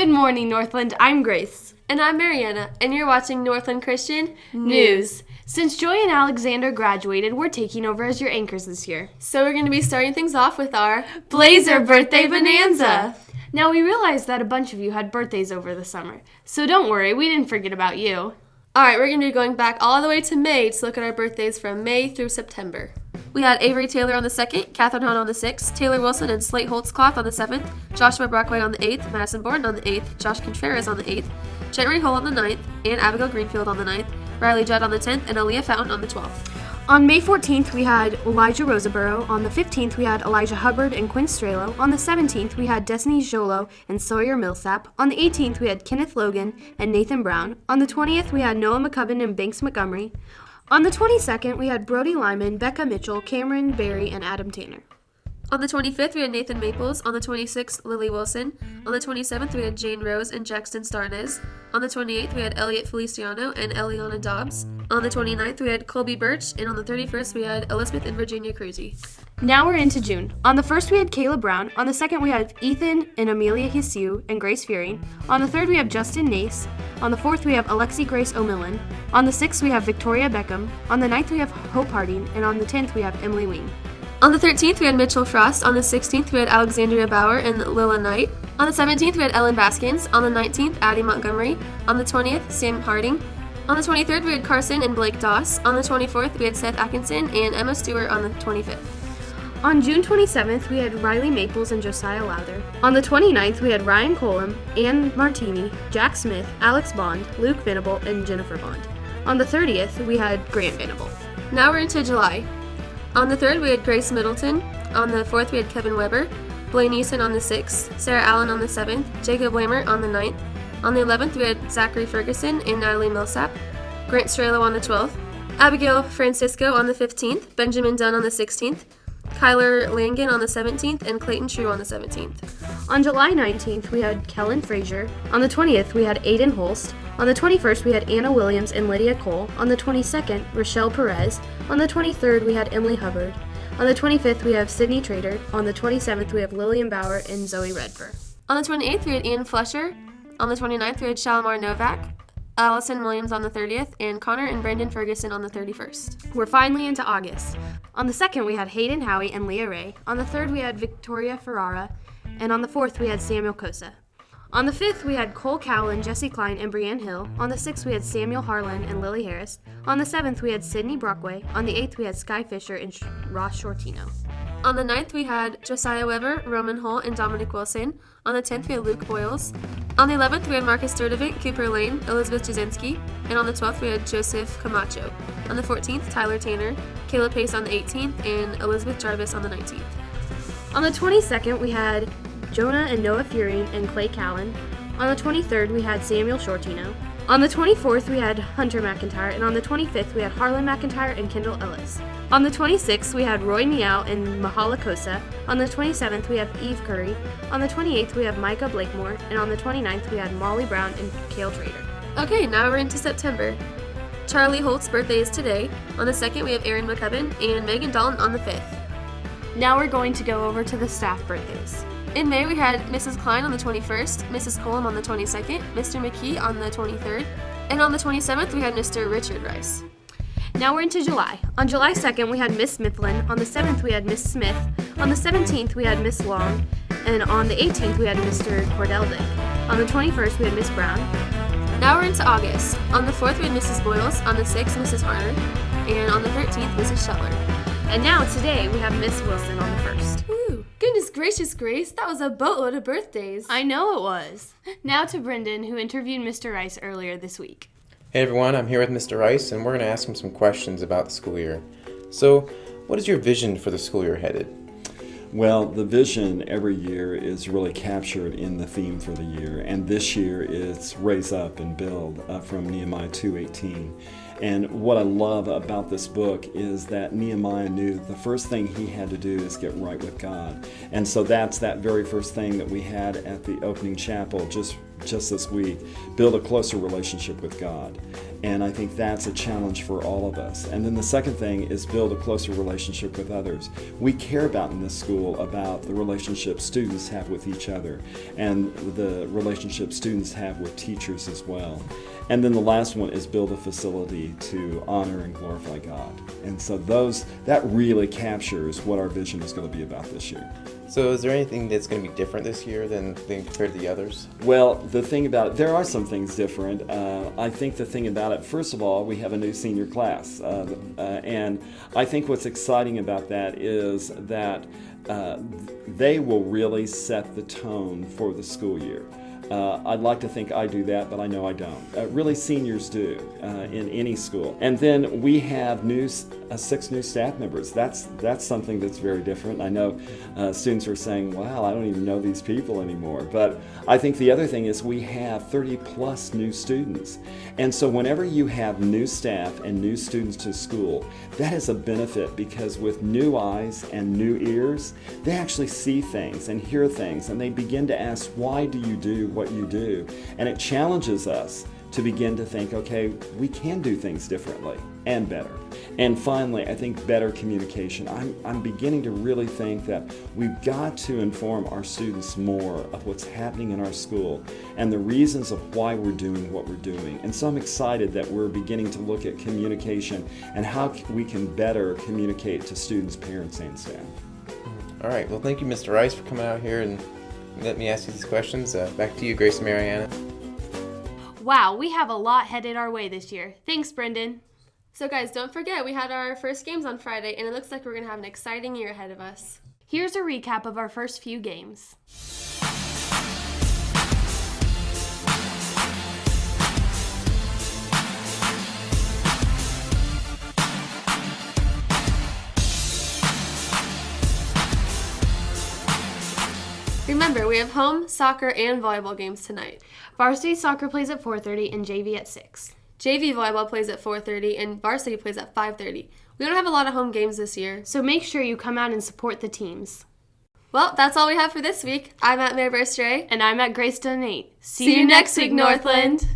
Good morning, Northland. I'm Grace. And I'm Mariana, and you're watching Northland Christian News. Since Joy and Alexander graduated, we're taking over as your anchors this year. So we're going to be starting things off with our Blazer Birthday Bonanza. Now, we realized that a bunch of you had birthdays over the summer, so don't worry, we didn't forget about you. Alright, we're going to be going back all the way to May to look at our birthdays from May through September. We had Avery Taylor on the 2nd, Catherine Hahn on the 6th, Taylor Wilson and Slate Holtzcloth on the 7th, Joshua Brockway on the 8th, Madison Borden on the 8th, Josh Contreras on the 8th, Jet Hull on the 9th, and Abigail Greenfield on the 9th, Riley Judd on the 10th, and Aaliyah Fountain on the 12th. On May 14th, we had Elijah Roseborough. On the 15th, we had Elijah Hubbard and Quinn Strelo. On the 17th, we had Destiny Jolo and Sawyer Millsap. On the 18th, we had Kenneth Logan and Nathan Brown. On the 20th, we had Noah McCubbin and Banks Montgomery. On the 22nd, we had Brody Lyman, Becca Mitchell, Cameron Berry, and Adam Tanner. On the 25th, we had Nathan Maples. On the 26th, Lily Wilson. On the 27th, we had Jane Rose and Jackson Starnes. On the 28th, we had Elliot Feliciano and Eliana Dobbs. On the 29th, we had Colby Birch. And on the 31st, we had Elizabeth and Virginia Cruzy. Now we're into June. On the 1st, we had Kayla Brown. On the 2nd, we had Ethan and Amelia Hsu and Grace Fearing. On the 3rd, we have Justin Nace. On the 4th, we have Alexi Grace O'Millan. On the 6th, we have Victoria Beckham. On the 9th, we have Hope Harding. And on the 10th, we have Emily Wing. On the 13th, we had Mitchell Frost. On the 16th, we had Alexandria Bauer and Lila Knight. On the 17th, we had Ellen Baskins. On the 19th, Addie Montgomery. On the 20th, Sam Harding. On the 23rd, we had Carson and Blake Doss. On the 24th, we had Seth Atkinson and Emma Stewart on the 25th. On June 27th, we had Riley Maples and Josiah Lowther. On the 29th, we had Ryan Colum, Ann Martini, Jack Smith, Alex Bond, Luke Venable, and Jennifer Bond. On the 30th, we had Grant Venable. Now we're into July. On the 3rd, we had Grace Middleton. On the 4th, we had Kevin Weber, Blaine Eason on the 6th, Sarah Allen on the 7th, Jacob Lamert on the 9th. On the 11th, we had Zachary Ferguson and Natalie Millsap, Grant Strelo on the 12th, Abigail Francisco on the 15th, Benjamin Dunn on the 16th, Kyler Langan on the 17th, and Clayton True on the 17th. On July 19th, we had Kellen Frazier. On the 20th, we had Aiden Holst. On the 21st, we had Anna Williams and Lydia Cole. On the 22nd, Rochelle Perez. On the 23rd, we had Emily Hubbard. On the 25th, we have Sydney Trader. On the 27th, we have Lillian Bauer and Zoe Redford. On the 28th, we had Ian Fletcher. On the 29th, we had Shalimar Novak, Allison Williams on the 30th, and Connor and Brendan Ferguson on the 31st. We're finally into August. On the 2nd, we had Hayden Howie and Leah Ray. On the 3rd, we had Victoria Ferrara. And on the 4th, we had Samuel Cosa. On the 5th, we had Cole Cowell, Jesse Klein, and Brianne Hill. On the 6th, we had Samuel Harlan and Lily Harris. On the 7th, we had Sydney Brockway. On the 8th, we had Sky Fisher and Ross Shortino. On the 9th, we had Josiah Weber, Roman Holt, and Dominic Wilson. On the 10th, we had Luke Boyles. On the 11th, we had Marcus Sturtevant, Cooper Lane, Elizabeth Jasinski. And on the 12th, we had Joseph Camacho. On the 14th, Tyler Tanner, Kayla Pace on the 18th, and Elizabeth Jarvis on the 19th. On the 22nd, we had Jonah and Noah Fearing and Clay Callan. On the 23rd, we had Samuel Shortino. On the 24th, we had Hunter McIntyre, and on the 25th, we had Harlan McIntyre and Kendall Ellis. On the 26th, we had Roy Meow and Mahala Kosa. On the 27th, we have Eve Curry. On the 28th, we have Micah Blakemore, and on the 29th, we had Molly Brown and Kale Trader. Okay, now we're into September. Charlie Holt's birthday is today. On the 2nd, we have Erin McCubbin and Megan Dalton on the 5th. Now we're going to go over to the staff birthdays. In May, we had Mrs. Klein on the 21st, Mrs. Colum on the 22nd, Mr. McKee on the 23rd, and on the 27th, we had Mr. Richard Rice. Now we're into July. On July 2nd, we had Miss Mifflin. On the 7th, we had Miss Smith. On the 17th, we had Miss Long. And on the 18th, we had Mr. Cordell Dick. On the 21st, we had Miss Brown. Now we're into August. On the 4th, we had Mrs. Boyles. On the 6th, Mrs. Harner. And on the 13th, Mrs. Shetler. And now, today, we have Miss Wilson on the 1st. Woo! Goodness gracious, Grace, that was a boatload of birthdays. I know it was. Now to Brendan, who interviewed Mr. Rice earlier this week. Hey everyone, I'm here with Mr. Rice, and we're going to ask him some questions about the school year. So, what is your vision for the school year headed? Well, the vision every year is really captured in the theme for the year, and this year it's Raise Up and Build from Nehemiah 2:18. And what I love about this book is that Nehemiah knew the first thing he had to do is get right with God. And so that's that very first thing that we had at the opening chapel just this week. Build a closer relationship with God. And I think that's a challenge for all of us. And then the second thing is build a closer relationship with others. We care about in this school about the relationship students have with each other and the relationship students have with teachers as well. And then the last one is build a facility to honor and glorify God. And so that really captures what our vision is going to be about this year. So is there anything that's going to be different this year than compared to the others? Well, the thing about it, there are some things different. I think the thing about it, first of all, we have a new senior class. And I think what's exciting about that is that they will really set the tone for the school year. I'd like to think I do that, but I know I don't. Really, seniors do in any school. And then we have 6 new staff members. That's something that's very different. I know students are saying, wow, I don't even know these people anymore. But I think the other thing is we have 30 plus new students. And so whenever you have new staff and new students to school, that is a benefit because with new eyes and new ears, they actually see things and hear things, and they begin to ask, why do you do what you do? And it challenges us to begin to think, okay, we can do things differently and better. And finally, I think better communication. I'm beginning to really think that we've got to inform our students more of what's happening in our school and the reasons of why we're doing what we're doing. And so I'm excited that we're beginning to look at communication and how we can better communicate to students, parents, and staff. All right. Well, thank you, Mr. Rice, for coming out here and let me ask you these questions. Back to you, Grace and Mariana. Wow, we have a lot headed our way this year. Thanks, Brendan. So guys, don't forget, we had our first games on Friday, and it looks like we're going to have an exciting year ahead of us. Here's a recap of our first few games. Remember, we have home, soccer, and volleyball games tonight. Varsity soccer plays at 4:30 and JV at 6. JV volleyball plays at 4:30 and varsity plays at 5:30. We don't have a lot of home games this year, so make sure you come out and support the teams. Well, that's all we have for this week. I'm at Mary Burstray. And I'm at Grace Donate. See you next week, Northland!